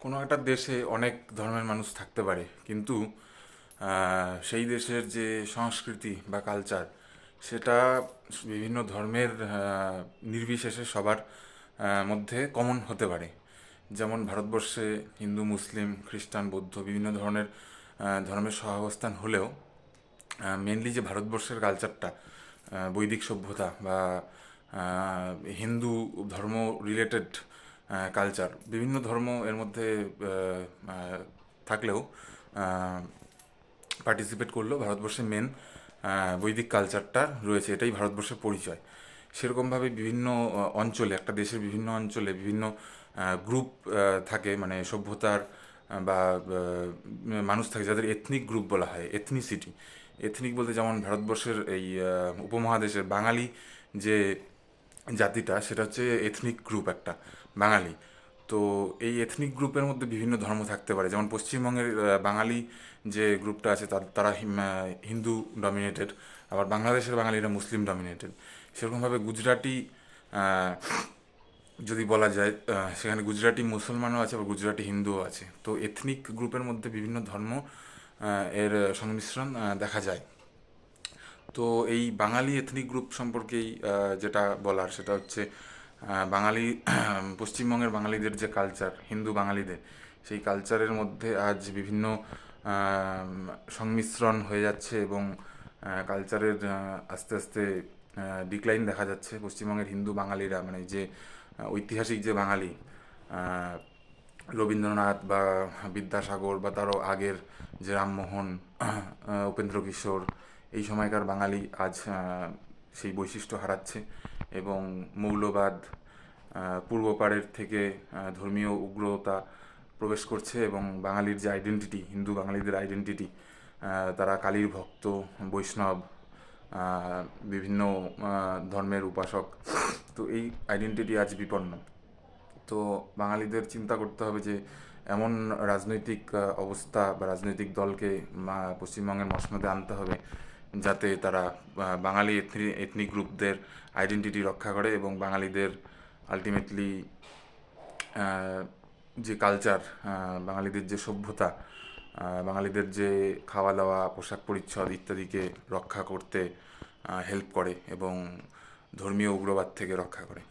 কোনো একটা দেশে অনেক ধর্মের মানুষ থাকতে পারে, কিন্তু সেই দেশের যে সংস্কৃতি বা কালচার, সেটা বিভিন্ন ধর্মের নির্বিশেষে সবার মধ্যে কমন হতে পারে। যেমন ভারতবর্ষে হিন্দু, মুসলিম, খ্রিস্টান, বৌদ্ধ বিভিন্ন ধরনের ধর্মের সহাবস্থান হলেও মেনলি যে ভারতবর্ষের কালচারটা, বৈদিক সভ্যতা বা হিন্দু ধর্ম রিলেটেড কালচার, বিভিন্ন ধর্ম এর মধ্যে থাকলেও পার্টিসিপেট করলেও ভারতবর্ষে মেন বৈদিক কালচারটা রয়েছে, এটাই ভারতবর্ষের পরিচয়। সেরকমভাবে বিভিন্ন অঞ্চলে, একটা দেশের বিভিন্ন অঞ্চলে বিভিন্ন গ্রুপ থাকে, মানে সভ্যতার বা মানুষ থাকে যাদের এথনিক গ্রুপ বলা হয়, এথনিসিটি। এথনিক বলতে যেমন ভারতবর্ষের এই উপমহাদেশের বাঙালি যে জাতিটা, সেটা হচ্ছে এথনিক গ্রুপ একটা, বাঙালি। তো এই এথনিক গ্রুপের মধ্যে বিভিন্ন ধর্ম থাকতে পারে। যেমন পশ্চিমবঙ্গের বাঙালি যে গ্রুপটা আছে তারা হিন্দু ডমিনেটেড, আবার বাংলাদেশের বাঙালিরা মুসলিম ডমিনেটেড। সেরকমভাবে গুজরাটি আহ, যদি বলা যায়, সেখানে গুজরাটি মুসলমানও আছে, আবার গুজরাটি হিন্দুও আছে। তো এথনিক গ্রুপের মধ্যে বিভিন্ন ধর্ম এর সংমিশ্রণ দেখা যায়। তো এই বাঙালি এথনিক গ্রুপ সম্পর্কেই যেটা বলার, সেটা হচ্ছে বাঙালি পশ্চিমবঙ্গের বাঙালিদের যে কালচার, হিন্দু বাঙালিদের সেই কালচারের মধ্যে আজ বিভিন্ন সংমিশ্রণ হয়ে যাচ্ছে, এবং কালচারের আস্তে আস্তে ডিক্লাইন দেখা যাচ্ছে। পশ্চিমবঙ্গের হিন্দু বাঙালিরা, মানে যে ঐতিহাসিক যে বাঙালি, আহ, রবীন্দ্রনাথ বা বিদ্যাসাগর বা তারও আগের যে রামমোহন, উপেন্দ্র কিশোর, এই সময়কার বাঙালি আজ সেই বৈশিষ্ট্য হারাচ্ছে, এবং মৌলবাদ পূর্বপাড়ের থেকে ধর্মীয় উগ্রতা প্রবেশ করছে, এবং বাঙালির যে আইডেন্টিটি, হিন্দু বাঙালিদের আইডেন্টিটি, তারা কালীর ভক্ত, বৈষ্ণব, বিভিন্ন ধর্মের উপাসক। তো এই আইডেন্টিটি আজ বিপন্ন। তো বাঙালিদের চিন্তা করতে হবে যে এমন রাজনৈতিক অবস্থা বা রাজনৈতিক দলকে পশ্চিমবঙ্গের মসনদে আনতে হবে, যাতে তারা বাঙালি এথনিক গ্রুপদের আইডেন্টিটি রক্ষা করে, এবং বাঙালিদের আলটিমেটলি যে কালচার, বাঙালিদের যে সভ্যতা, বাঙালিদের যে খাওয়া দাওয়া, পোশাক পরিচ্ছদ ইত্যাদিকে রক্ষা করতে হেল্প করে, এবং ধর্মীয় উগ্রবাদ থেকে রক্ষা করে।